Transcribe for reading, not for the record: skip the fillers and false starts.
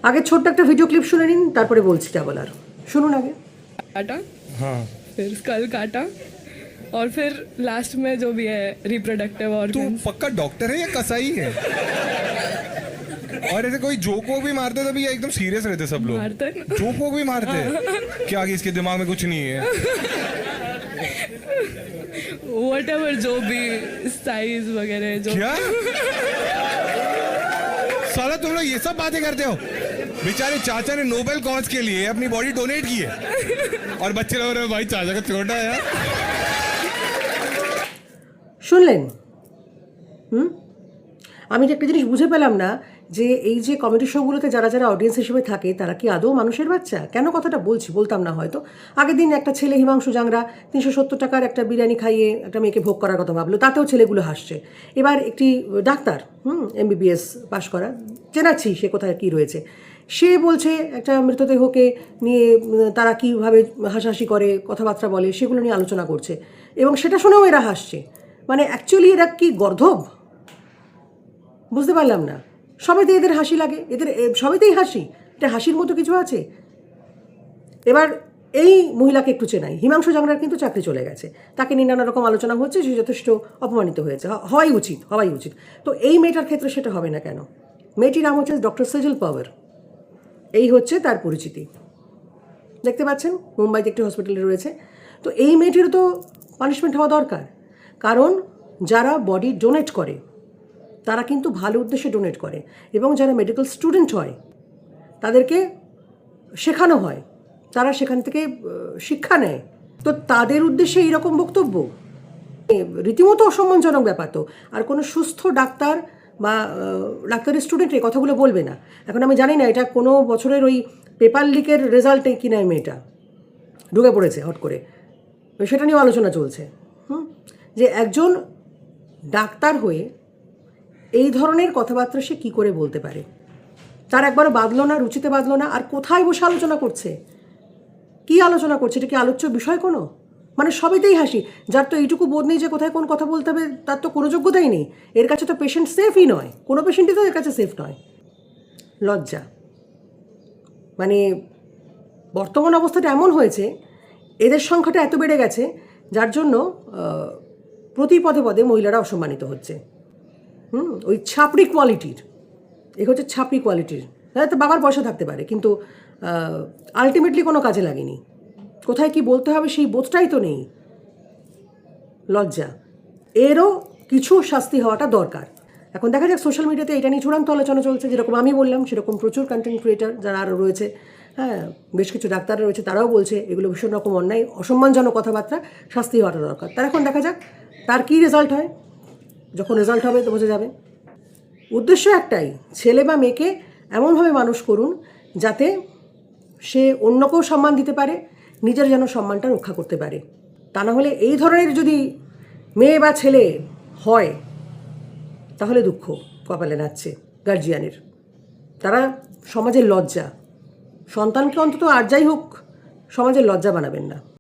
আগে ছোট্ট একটা ভিডিও ক্লিপ শুনে নিন, তারপরে বলছি যা বলার। শুনুন আগে। काटा, हाँ फिर स्कल काटा, और फिर लास्ट में जो भी है रिप्रोडक्टिव तू ऑर्गन्स। पक्का डॉक्टर है या कसाई है? और ऐसे कोई जोक वोक भी मारते तभी एकदम सीरियस रहते सब लोग? मारते हैं। जोक वोक भी मारते हैं क्या कि इसके दिमाग में कुछ नहीं है? व्हाटएवर जो भी साइज वगैरह जो क्या साला तुम लोग ये सब बातें करते हो? बेचारे चाचा ने नोबेल कॉज के लिए अपनी बॉडी डोनेट की है और बच्चे लोग रहे भाई चाचा का छोटा है यार। শুনলেন? আমি যে একটা জিনিস বুঝে পেলাম না, যে এই যে কমেডি শোগুলোতে যারা যারা অডিয়েন্স হিসেবে থাকে তারা কি আদৌ মানুষের বাচ্চা? কেন কথাটা বলতাম না হয়তো। আগের দিন একটা ছেলে হিমাংশু জাংরা 370 টাকার একটা বিরিয়ানি খাইয়ে একটা মেয়েকে ভোগ করার কথা ভাবলো, তাতেও ছেলেগুলো হাসছে। এবার একটি ডাক্তার MBBS পাশ করা, চেনাচ্ছি সে কোথায় কী রয়েছে, সে বলছে একটা মৃতদেহকে নিয়ে তারা কীভাবে হাসাহাসি করে, কথাবার্তা বলে, সেগুলো নিয়ে আলোচনা করছে, এবং সেটা শুনেও এরা হাসছে। মানে অ্যাকচুয়ালি এরা কি গর্ধব? বুঝতে পারলাম না। সবাইতে এদের হাসি লাগে, এদের সবাইতেই হাসি, এটা হাসির মতো কিছু আছে? এবার এই মহিলাকে একটু চেনাই, হিমাংশু জাংরার কিন্তু চাকরি চলে গেছে, তাকে নিয়ে নানা রকম আলোচনা হচ্ছে, সে যথেষ্ট অপমানিত হয়েছে, হওয়াই উচিত। তো এই মেয়েটার ক্ষেত্রে সেটা হবে না কেন? মেয়েটির নাম হচ্ছে ডক্টর সেজল পাওয়ার, এই হচ্ছে তার পরিচিতি। দেখতে পাচ্ছেন মুম্বাইতে একটি হসপিটালে রয়েছে। তো এই মেয়েটিরও তো পানিশমেন্ট হওয়া দরকার, কারণ যারা বডি ডোনেট করে তারা কিন্তু ভালো উদ্দেশ্যে ডোনেট করে, এবং যারা মেডিকেল স্টুডেন্ট হয় তাদেরকে শেখানো হয়, তারা সেখান থেকে শিক্ষা নেয়। তো তাদের উদ্দেশ্যে এইরকম বক্তব্য রীতিমতো অসম্মানজনক ব্যাপার। তো আর কোনো সুস্থ ডাক্তার বা ডাক্তারের স্টুডেন্ট এই কথাগুলো বলবে না। এখন আমি জানি না এটা কোনো বছরের ওই পেপার লিকের রেজাল্টে কিনা মেয়েটা ঢুকে পড়েছে হট করে, সেটা নিয়েও আলোচনা চলছে। যে একজন ডাক্তার হয়ে এই ধরনের কথাবার্তা সে কী করে বলতে পারে? তার একবারও বাঁধলো না, রুচিতে বাঁধলো না। আর কোথায় বসে আলোচনা করছে? কি আলোচনা করছে? এটা কি আলোচ্য বিষয় কোনো? মানে সবেতেই হাসি। যার তো এইটুকু বোধ নেই যে কোথায় কোন কথা বলতে হবে, তার তো কোনো যোগ্যতাই নেই। এর কাছে তো পেশেন্ট সেফই নয়, কোনো পেশেন্টই তো এর কাছে সেফ নয়। লজ্জা। মানে বর্তমান অবস্থাটা এমন হয়েছে, এদের সংখ্যাটা এত বেড়ে গেছে যার জন্য প্রতি পদে পদে মহিলারা অসম্মানিত হচ্ছে। ওই ছাপড়ি কোয়ালিটির, এ হচ্ছে ছাপড়ি কোয়ালিটির। হ্যাঁ, তো বাবার পয়সা থাকতে পারে, কিন্তু আলটিমেটলি কোনো কাজে লাগেনি। কোথায় কি বলতে হবে সেই বোধটাই তো নেই। লজ্জা। এরও কিছু শাস্তি হওয়াটা দরকার। এখন দেখা যাক সোশ্যাল মিডিয়াতে এটা নিয়ে চূড়ান্ত আলোচনা চলছে, যেরকম আমি বললাম সেরকম প্রচুর কন্টেন্ট ক্রিয়েটার যারা আরও রয়েছে, হ্যাঁ বেশ কিছু ডাক্তাররা রয়েছে, তারাও বলছে এগুলো ভীষণ রকম অন্যায়, অসম্মানজনক কথাবার্তা, শাস্তি হওয়াটা দরকার। তার এখন দেখা যাক তার কী রেজাল্ট হয়। যখন রেজাল্ট হবে তো বোঝা যাবে। উদ্দেশ্য একটাই, ছেলে বা মেয়েকে এমনভাবে মানুষ করুন যাতে সে অন্যকেও সম্মান দিতে পারে, নিজের যেন সম্মানটা রক্ষা করতে পারে। তা না হলে এই ধরনের যদি মেয়ে বা ছেলে হয় তাহলে দুঃখ কপালে নাচছে গার্জিয়ানের। তারা সমাজের লজ্জা। সন্তানকে অন্তত আর যাই হোক সমাজের লজ্জা বানাবেন না।